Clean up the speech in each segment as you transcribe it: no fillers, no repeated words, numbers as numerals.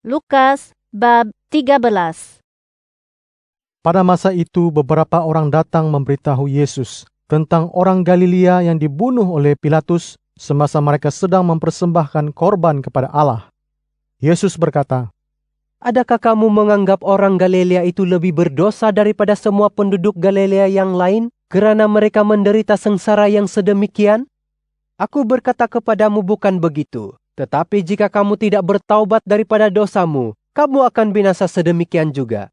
Lukas bab 13. Pada masa itu beberapa orang datang memberitahu Yesus tentang orang Galilea yang dibunuh oleh Pilatus semasa mereka sedang mempersembahkan korban kepada Allah. Yesus berkata, "Adakah kamu menganggap orang Galilea itu lebih berdosa daripada semua penduduk Galilea yang lain kerana mereka menderita sengsara yang sedemikian? Aku berkata kepadamu bukan begitu. Tetapi jika kamu tidak bertaubat daripada dosamu, kamu akan binasa sedemikian juga.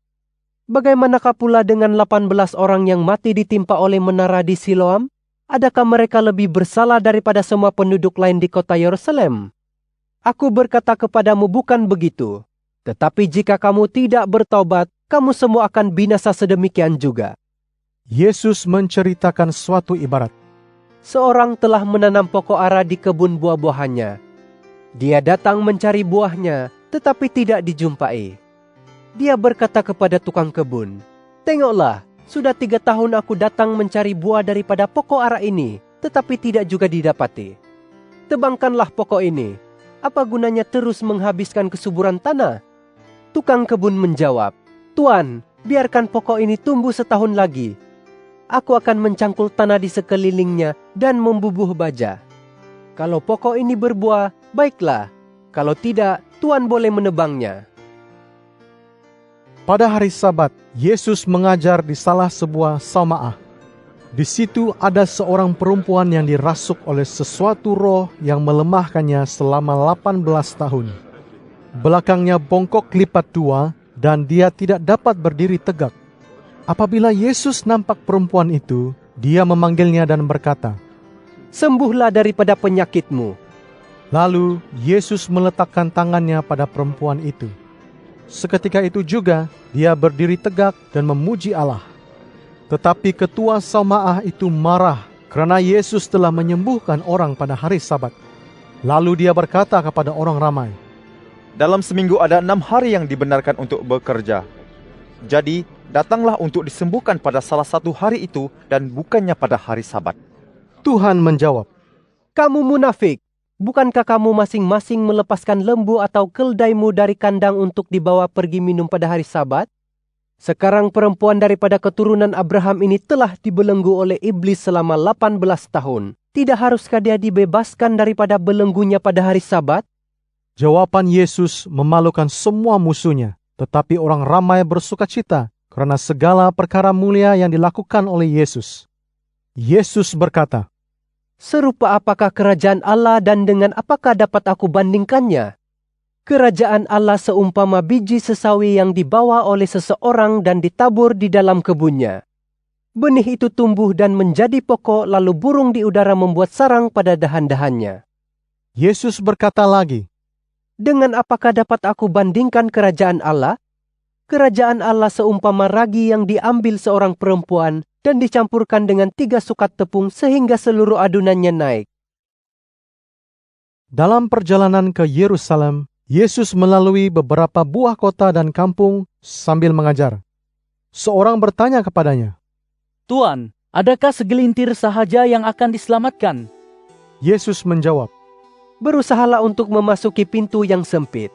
Bagaimanakah pula dengan 18 orang yang mati ditimpa oleh menara di Siloam? Adakah mereka lebih bersalah daripada semua penduduk lain di kota Yerusalem? Aku berkata kepadamu bukan begitu. Tetapi jika kamu tidak bertaubat, kamu semua akan binasa sedemikian juga." Yesus menceritakan suatu ibarat. Seorang telah menanam pokok ara di kebun buah-buahannya. Dia datang mencari buahnya, tetapi tidak dijumpai. Dia berkata kepada tukang kebun, "Tengoklah, sudah 3 tahun aku datang mencari buah daripada pokok ara ini, tetapi tidak juga didapati. Tebangkanlah pokok ini. Apa gunanya terus menghabiskan kesuburan tanah?" Tukang kebun menjawab, "Tuan, biarkan pokok ini tumbuh setahun lagi. Aku akan mencangkul tanah di sekelilingnya dan membubuh baja. Kalau pokok ini berbuah, baiklah. Kalau tidak, Tuan boleh menebangnya." Pada hari Sabat, Yesus mengajar di salah sebuah saumaah. Di situ ada seorang perempuan yang dirasuk oleh sesuatu roh yang melemahkannya selama 18 tahun. Belakangnya bongkok lipat 2 dan dia tidak dapat berdiri tegak. Apabila Yesus nampak perempuan itu, dia memanggilnya dan berkata, "Sembuhlah daripada penyakitmu." Lalu Yesus meletakkan tangannya pada perempuan itu. Seketika itu juga dia berdiri tegak dan memuji Allah. Tetapi ketua saumaah itu marah karena Yesus telah menyembuhkan orang pada hari Sabat. Lalu dia berkata kepada orang ramai, "Dalam seminggu ada 6 hari yang dibenarkan untuk bekerja. Jadi, datanglah untuk disembuhkan pada salah satu hari itu dan bukannya pada hari Sabat." Tuhan menjawab, "Kamu munafik. Bukankah kamu masing-masing melepaskan lembu atau keldaimu dari kandang untuk dibawa pergi minum pada hari Sabat? Sekarang perempuan daripada keturunan Abraham ini telah dibelenggu oleh iblis selama 18 tahun. Tidak haruskah dia dibebaskan daripada belenggunya pada hari Sabat?" Jawaban Yesus memalukan semua musuhnya, tetapi orang ramai bersukacita karena segala perkara mulia yang dilakukan oleh Yesus. Yesus berkata, "Serupa apakah kerajaan Allah dan dengan apakah dapat aku bandingkannya? Kerajaan Allah seumpama biji sesawi yang dibawa oleh seseorang dan ditabur di dalam kebunnya. Benih itu tumbuh dan menjadi pokok, lalu burung di udara membuat sarang pada dahan-dahannya." Yesus berkata lagi, "Dengan apakah dapat aku bandingkan kerajaan Allah? Kerajaan Allah seumpama ragi yang diambil seorang perempuan dan dicampurkan dengan 3 sukat tepung sehingga seluruh adunannya naik." Dalam perjalanan ke Yerusalem, Yesus melalui beberapa buah kota dan kampung sambil mengajar. Seorang bertanya kepadanya, "Tuan, adakah segelintir sahaja yang akan diselamatkan?" Yesus menjawab, "Berusahalah untuk memasuki pintu yang sempit.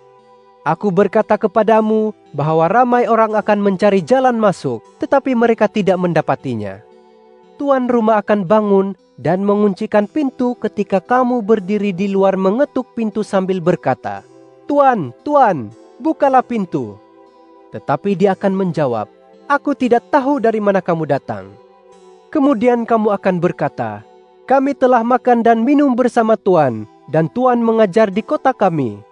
Aku berkata kepadamu bahwa ramai orang akan mencari jalan masuk, tetapi mereka tidak mendapatinya. Tuan rumah akan bangun dan menguncikan pintu ketika kamu berdiri di luar mengetuk pintu sambil berkata, 'Tuan, Tuan, bukalah pintu.' Tetapi dia akan menjawab, 'Aku tidak tahu dari mana kamu datang.' Kemudian kamu akan berkata, 'Kami telah makan dan minum bersama Tuan, dan Tuan mengajar di kota kami.'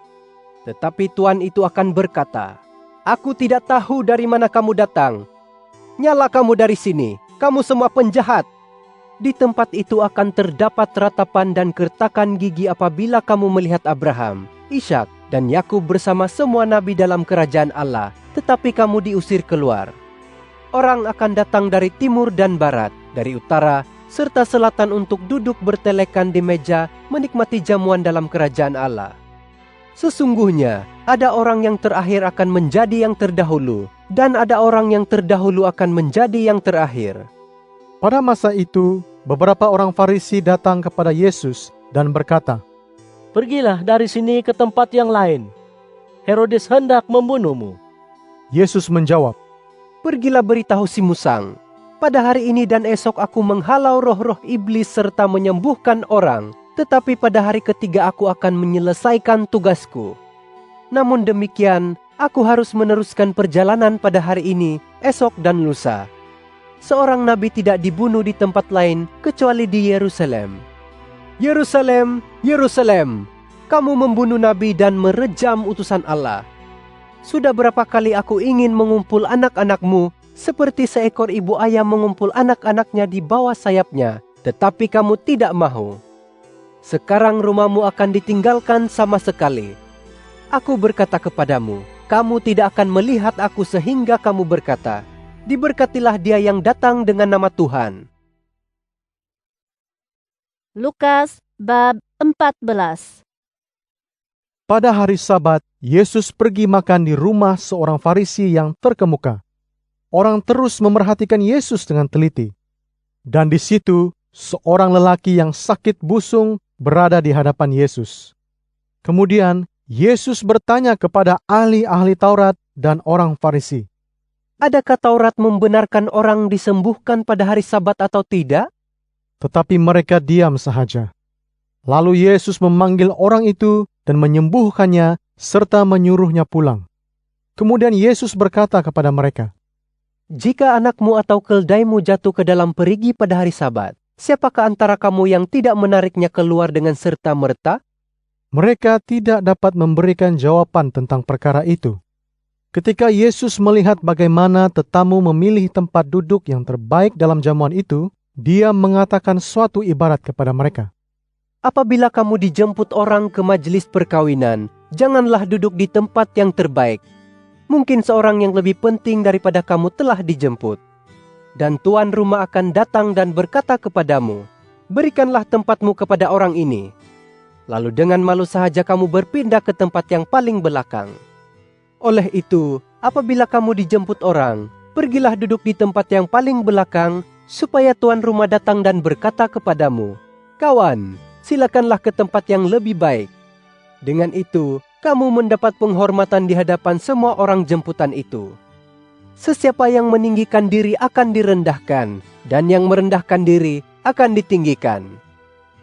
Tetapi Tuan itu akan berkata, 'Aku tidak tahu dari mana kamu datang. Nyala kamu dari sini, kamu semua penjahat.' Di tempat itu akan terdapat ratapan dan kertakan gigi apabila kamu melihat Abraham, Ishak, dan Yakub bersama semua nabi dalam kerajaan Allah, tetapi kamu diusir keluar. Orang akan datang dari timur dan barat, dari utara, serta selatan untuk duduk bertelekan di meja menikmati jamuan dalam kerajaan Allah. Sesungguhnya, ada orang yang terakhir akan menjadi yang terdahulu, dan ada orang yang terdahulu akan menjadi yang terakhir." Pada masa itu, beberapa orang Farisi datang kepada Yesus dan berkata, "Pergilah dari sini ke tempat yang lain." Herodes hendak membunuhmu. Yesus menjawab, Pergilah beritahu si musang, pada hari ini dan esok aku menghalau roh-roh iblis serta menyembuhkan orang, tetapi pada hari ketiga aku akan menyelesaikan tugasku. Namun demikian, aku harus meneruskan perjalanan pada hari ini, esok dan lusa. Seorang nabi tidak dibunuh di tempat lain kecuali di Yerusalem. Yerusalem, Yerusalem, kamu membunuh nabi dan merejam utusan Allah. Sudah berapa kali aku ingin mengumpul anak-anakmu seperti seekor ibu ayam mengumpul anak-anaknya di bawah sayapnya, tetapi kamu tidak mahu. Sekarang rumahmu akan ditinggalkan sama sekali. Aku berkata kepadamu, kamu tidak akan melihat aku sehingga kamu berkata, diberkatilah dia yang datang dengan nama Tuhan. Lukas bab 14. pada hari Sabat, Yesus pergi makan di rumah seorang Farisi yang terkemuka. Orang terus memerhatikan Yesus dengan teliti. Dan di situ, seorang lelaki yang sakit busung berada di hadapan Yesus. Kemudian, Yesus bertanya kepada ahli-ahli Taurat dan orang Farisi, Adakah Taurat membenarkan orang disembuhkan pada hari Sabat atau tidak? tetapi mereka diam sahaja. Lalu Yesus memanggil orang itu dan menyembuhkannya serta menyuruhnya pulang. Kemudian Yesus berkata kepada mereka, Jika anakmu atau keldaimu jatuh ke dalam perigi pada hari Sabat, siapakah antara kamu yang tidak menariknya keluar dengan serta-merta? mereka tidak dapat memberikan jawaban tentang perkara itu. Ketika Yesus melihat bagaimana tetamu memilih tempat duduk yang terbaik dalam jamuan itu, dia mengatakan suatu ibarat kepada mereka. Apabila kamu dijemput orang ke majelis perkawinan, janganlah duduk di tempat yang terbaik. Mungkin seorang yang lebih penting daripada kamu telah dijemput. Dan tuan rumah akan datang dan berkata kepadamu, berikanlah tempatmu kepada orang ini. Lalu dengan malu sahaja kamu berpindah ke tempat yang paling belakang. Oleh itu, apabila kamu dijemput orang, pergilah duduk di tempat yang paling belakang, supaya tuan rumah datang dan berkata kepadamu, kawan, silakanlah ke tempat yang lebih baik. Dengan itu, kamu mendapat penghormatan di hadapan semua orang jemputan itu. Sesiapa yang meninggikan diri akan direndahkan, dan yang merendahkan diri akan ditinggikan.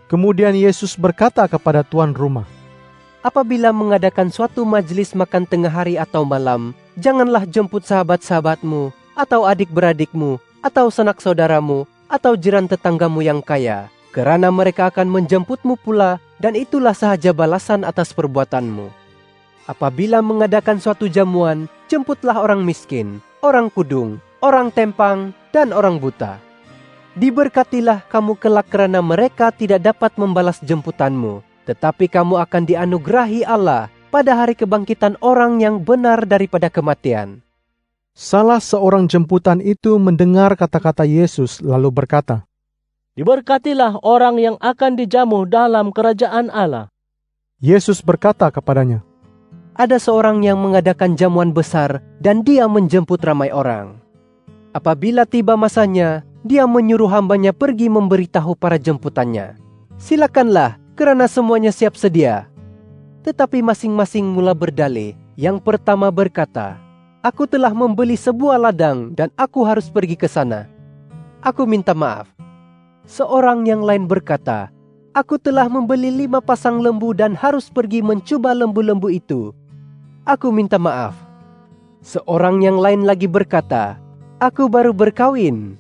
Kemudian Yesus berkata kepada tuan rumah, Apabila mengadakan suatu majelis makan tengah hari atau malam, janganlah jemput sahabat-sahabatmu, atau adik-beradikmu, atau sanak saudaramu, atau jiran tetanggamu yang kaya, karena mereka akan menjemputmu pula, dan itulah sahaja balasan atas perbuatanmu. Apabila mengadakan suatu jamuan, jemputlah orang miskin, orang kudung, orang tempang, dan orang buta. Diberkatilah kamu kelak karena mereka tidak dapat membalas jemputanmu, tetapi kamu akan dianugerahi Allah pada hari kebangkitan orang yang benar daripada kematian. salah seorang jemputan itu mendengar kata-kata Yesus lalu berkata, Diberkatilah orang yang akan dijamu dalam kerajaan Allah. Yesus berkata kepadanya, Ada seorang yang mengadakan jamuan besar dan dia menjemput ramai orang. Apabila tiba masanya, dia menyuruh hambanya pergi memberitahu para jemputannya, silakanlah, kerana semuanya siap sedia. Tetapi masing-masing mula berdalih. Yang pertama berkata, Aku telah membeli sebuah ladang dan aku harus pergi ke sana. Aku minta maaf. Seorang yang lain berkata, Aku telah membeli 5 pasang lembu dan harus pergi mencuba lembu-lembu itu. Aku minta maaf. Seorang yang lain lagi berkata, Aku baru berkawin.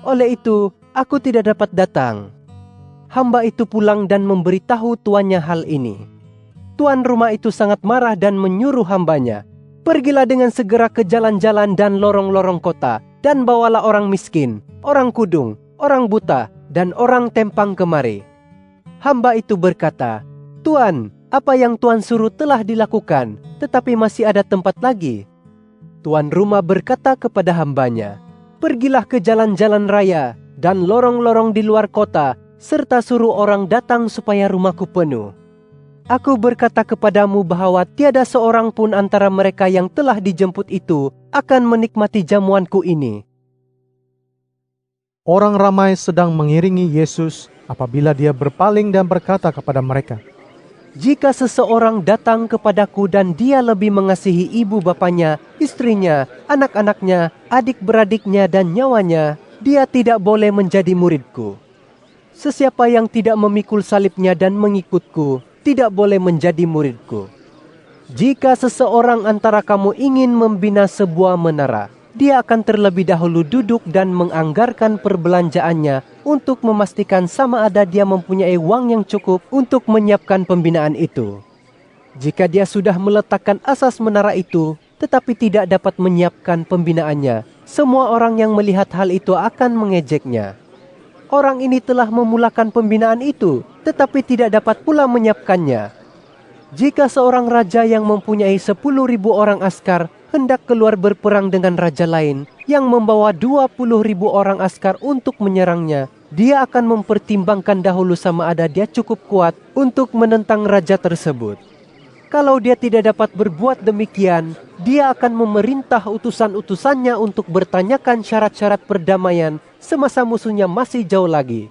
Oleh itu, aku tidak dapat datang. Hamba itu pulang dan memberitahu tuannya hal ini. Tuan rumah itu sangat marah dan menyuruh hambanya, Pergilah dengan segera ke jalan-jalan dan lorong-lorong kota, dan bawalah orang miskin, orang kudung, orang buta, dan orang tempang kemari. Hamba itu berkata, Tuan, apa yang Tuan suruh telah dilakukan, tetapi masih ada tempat lagi. Tuan rumah berkata kepada hambanya, Pergilah ke jalan-jalan raya dan lorong-lorong di luar kota, serta suruh orang datang supaya rumahku penuh. Aku berkata kepadamu bahwa tiada seorang pun antara mereka yang telah dijemput itu akan menikmati jamuanku ini. Orang ramai sedang mengiringi Yesus apabila dia berpaling dan berkata kepada mereka, Jika seseorang datang kepadaku dan dia lebih mengasihi ibu bapanya, istrinya, anak-anaknya, adik-beradiknya dan nyawanya, dia tidak boleh menjadi muridku. Sesiapa yang tidak memikul salibnya dan mengikutku, tidak boleh menjadi muridku. Jika seseorang antara kamu ingin membina sebuah menara, dia akan terlebih dahulu duduk dan menganggarkan perbelanjaannya untuk memastikan sama ada dia mempunyai uang yang cukup untuk menyiapkan pembinaan itu. Jika dia sudah meletakkan asas menara itu, tetapi tidak dapat menyiapkan pembinaannya, semua orang yang melihat hal itu akan mengejeknya. Orang ini telah memulakan pembinaan itu, tetapi tidak dapat pula menyiapkannya. Jika seorang raja yang mempunyai 10.000 orang askar hendak keluar berperang dengan raja lain yang membawa 20.000 orang askar untuk menyerangnya, dia akan mempertimbangkan dahulu sama ada dia cukup kuat untuk menentang raja tersebut. Kalau dia tidak dapat berbuat demikian, dia akan memerintah utusan-utusannya untuk bertanyakan syarat-syarat perdamaian semasa musuhnya masih jauh lagi.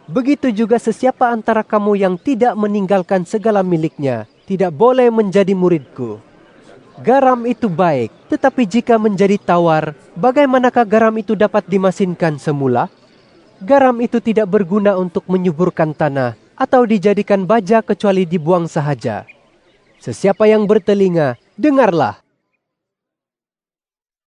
Begitu juga sesiapa antara kamu yang tidak meninggalkan segala miliknya, tidak boleh menjadi muridku. Garam itu baik, tetapi jika menjadi tawar, bagaimanakah garam itu dapat dimasinkan semula? Garam itu tidak berguna untuk menyuburkan tanah atau dijadikan baja kecuali dibuang sahaja. Sesiapa yang bertelinga, dengarlah.